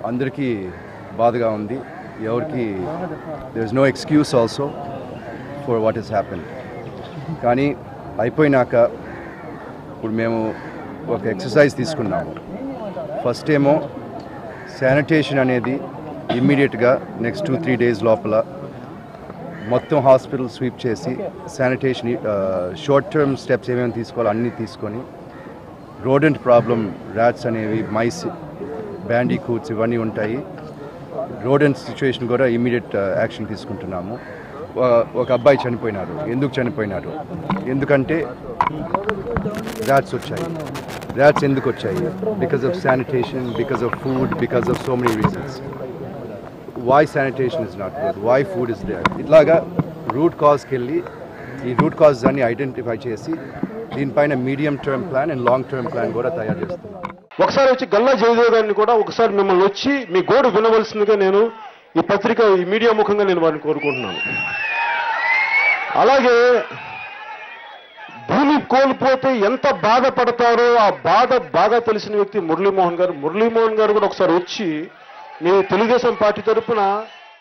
అందరికీ బాధగా ఉంది. ఎవరికి there is no excuse also for what is happen. కానీ అయిపోయినాక ఇప్పుడు మేము ఒక ఎక్సర్సైజ్ తీసుకున్నాము. ఫస్ట్ ఏమో శానిటేషన్ అనేది ఇమ్మీడియట్గా నెక్స్ట్ 2-3 డేస్ లోపల మొత్తం హాస్పిటల్ స్వీప్ చేసి శానిటేషన్ షార్ట్ టర్మ్ స్టెప్స్ ఏమేమి తీసుకోవాలో అన్నీ తీసుకొని రోడెంట్ ప్రాబ్లం ర్యాట్స్ అనేవి మైస్ బ్యాండీకూట్స్ ఇవన్నీ ఉంటాయి. రోడెంట్ సిచ్యువేషన్ కూడా ఇమ్మీడియట్ యాక్షన్ తీసుకుంటున్నాము. ఒక అబ్బాయి చనిపోయినారు. ఎందుకు చనిపోయినారు? ఎందుకంటే ర్యాట్స్ వచ్చాయి. ర్యాట్స్ ఎందుకు వచ్చాయి? Because of sanitation, because of food, because of so many reasons. Why sanitation is not good, why food is there, ఇట్లాగా రూట్ కాజ్కి వెళ్ళి ఈ రూట్ కాజ్ అన్ని ఐడెంటిఫై చేసి దీనిపైన medium term plan and long term plan కూడా తయారు చేస్తున్నాం. ఒకసారి వచ్చి గల్లా జయదేవ్ గారిని కూడా ఒకసారి మిమ్మల్ని వచ్చి మీ గోడు వినవలసిందిగా నేను ఈ పత్రిక ఈ మీడియా ముఖంగా నేను వారిని కోరుకుంటున్నాను. అలాగే భూమి కోల్పోతే ఎంత బాధపడతారో ఆ బాధ బాగా తెలిసిన వ్యక్తి మురళీమోహన్ గారు. మురళీమోహన్ గారు కూడా ఒకసారి వచ్చి నేను తెలుగుదేశం పార్టీ తరఫున